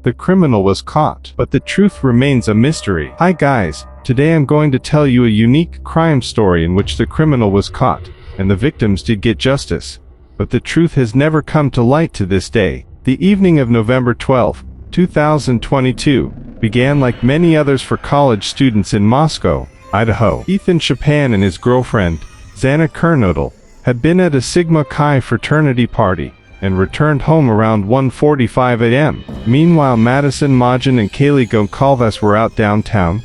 The criminal was caught, but the truth remains a mystery. Hi guys, today I'm going to tell you a unique crime story in which the criminal was caught, and the victims did get justice. But the truth has never come to light to this day. The evening of November 12, 2022, began like many others for college students in Moscow, Idaho. Ethan Chapin and his girlfriend, Xana Kernodle, had been at a Sigma Chi fraternity party, and returned home around 1:45 a.m. Meanwhile, Madison Mogen and Kaylee Goncalves were out downtown,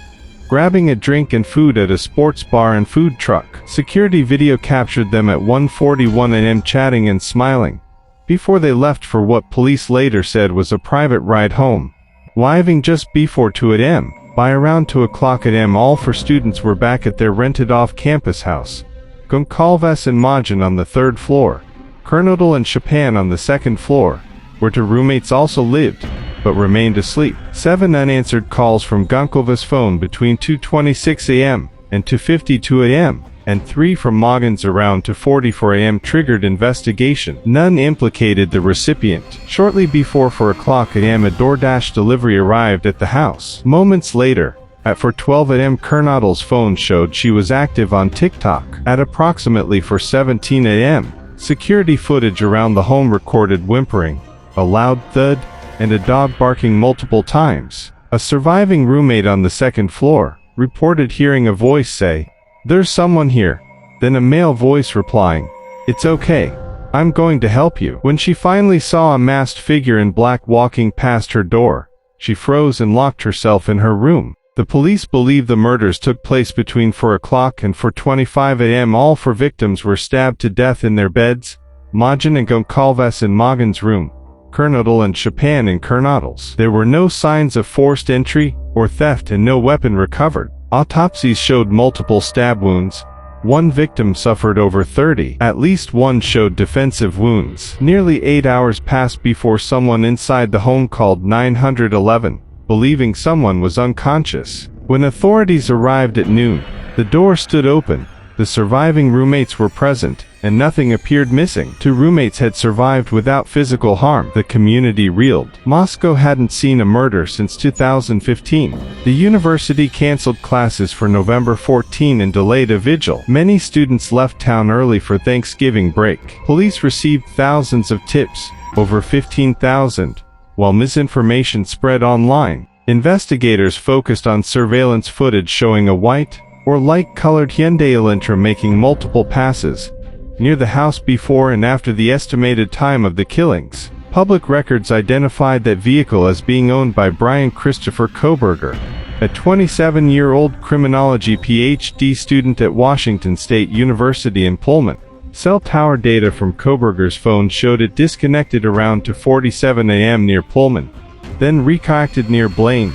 grabbing a drink and food at a sports bar and food truck. Security video captured them at 1:41 a.m. chatting and smiling, before they left for what police later said was a private ride home. Arriving just before 2 a.m., by around 2 o'clock a.m. all four students were back at their rented off-campus house. Goncalves and Mogen on the third floor, Kernodle and Chapin on the second floor, where two roommates also lived, but remained asleep. 7 unanswered calls from Goncalves' phone between 2:26 a.m. and 2:52 a.m., and 3 from Mogen's around 2:44 a.m. triggered investigation. None implicated the recipient. Shortly before 4 o'clock a.m. a DoorDash delivery arrived at the house. Moments later, at 4:12 a.m. Kernodle's phone showed she was active on TikTok. At approximately 4:17 a.m., security footage around the home recorded whimpering, a loud thud, and a dog barking multiple times. A surviving roommate on the second floor reported hearing a voice say, "There's someone here," then a male voice replying, "It's okay, I'm going to help you." When she finally saw a masked figure in black walking past her door, she froze and locked herself in her room. The police believe the murders took place between 4 o'clock and 4:25 a.m. All four victims were stabbed to death in their beds, Mogen and Goncalves in Mogen's room, Kernodle and Chapin in Kernodle's. There were no signs of forced entry or theft and no weapon recovered. Autopsies showed multiple stab wounds. One victim suffered over 30. At least one showed defensive wounds. Nearly 8 hours passed before someone inside the home called 911, believing someone was unconscious. When authorities arrived at noon, the door stood open, the surviving roommates were present, and nothing appeared missing. 2 roommates had survived without physical harm. The community reeled. Moscow hadn't seen a murder since 2015. The university canceled classes for November 14 and delayed a vigil. Many students left town early for Thanksgiving break. Police received thousands of tips, over 15,000, while misinformation spread online. Investigators focused on surveillance footage showing a white or light-colored Hyundai Elantra making multiple passes near the house before and after the estimated time of the killings. Public records identified that vehicle as being owned by Bryan Kohberger, a 27-year-old criminology PhD student at Washington State University in Pullman. Cell tower data from Kohberger's phone showed it disconnected around 2:47 a.m. near Pullman, then reconnected near Blaine,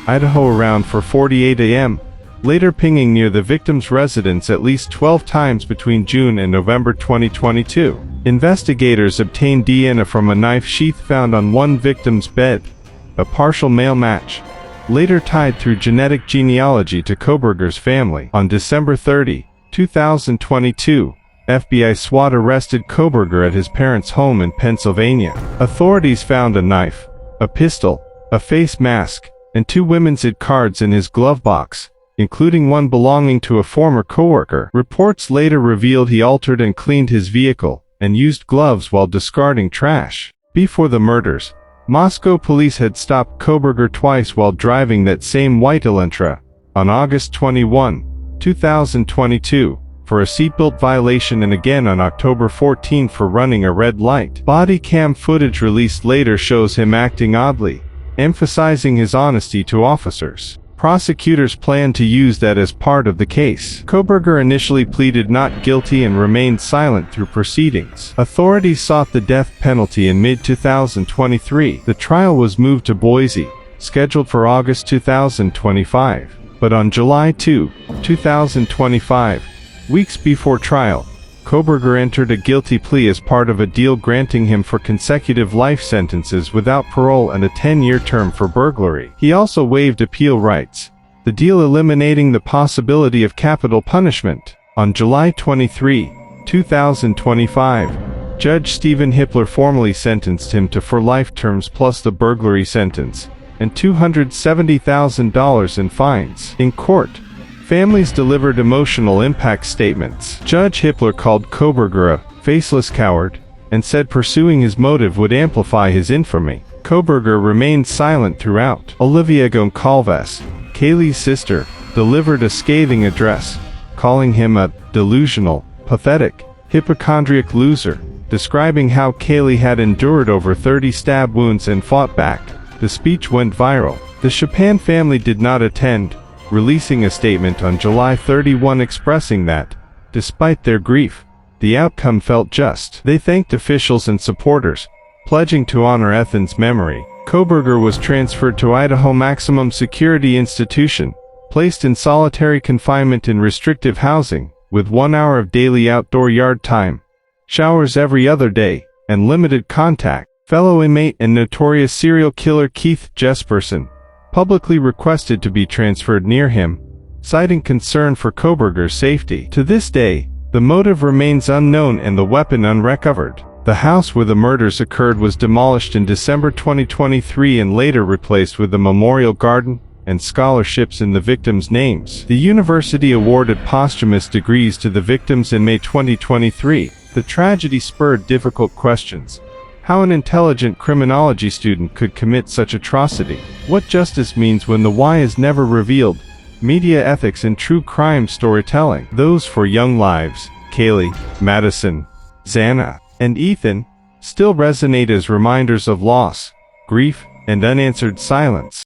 Idaho around 4:48 a.m., later pinging near the victim's residence at least 12 times between June and November 2022. Investigators obtained DNA from a knife sheath found on one victim's bed, a partial male match, later tied through genetic genealogy to Kohberger's family. On December 30, 2022, FBI SWAT arrested Kohberger at his parents' home in Pennsylvania. Authorities found a knife, a pistol, a face mask, and 2 women's ID cards in his glove box, including one belonging to a former coworker. Reports later revealed he altered and cleaned his vehicle, and used gloves while discarding trash. Before the murders, Moscow police had stopped Kohberger twice while driving that same white Elantra, on August 21, 2022, for a seatbelt violation and again on October 14 for running a red light. Body cam footage released later shows him acting oddly, emphasizing his honesty to officers. Prosecutors plan to use that as part of the case. Kohberger initially pleaded not guilty and remained silent through proceedings. Authorities sought the death penalty in mid-2023. The trial was moved to Boise, scheduled for August 2025. But on July 2, 2025, weeks before trial, Kohberger entered a guilty plea as part of a deal granting him for consecutive life sentences without parole and a 10-year term for burglary. He also waived appeal rights, the deal eliminating the possibility of capital punishment. On July 23, 2025, Judge Stephen Hippler formally sentenced him to for life terms plus the burglary sentence, and $270,000 in fines. In court, families delivered emotional impact statements. Judge Hippler called Kohberger a faceless coward, and said pursuing his motive would amplify his infamy. Kohberger remained silent throughout. Olivia Goncalves, Kaylee's sister, delivered a scathing address, calling him a delusional, pathetic, hypochondriac loser, describing how Kaylee had endured over 30 stab wounds and fought back. The speech went viral. The Chapin family did not attend, releasing a statement on July 31 expressing that, despite their grief, the outcome felt just. They thanked officials and supporters, pledging to honor Ethan's memory. Kohberger was transferred to Idaho Maximum Security Institution, placed in solitary confinement in restrictive housing, with 1 hour of daily outdoor yard time, showers every other day, and limited contact. Fellow inmate and notorious serial killer Keith Jesperson publicly requested to be transferred near him, citing concern for Kohberger's safety. To this day, the motive remains unknown and the weapon unrecovered. The house where the murders occurred was demolished in December 2023 and later replaced with a memorial garden and scholarships in the victims' names. The university awarded posthumous degrees to the victims in May 2023. The tragedy spurred difficult questions. How an intelligent criminology student could commit such atrocity. What justice means when the why is never revealed. Media ethics in true crime storytelling. Those for young lives, Kaylee, Madison, Xana, and Ethan, still resonate as reminders of loss, grief, and unanswered silence.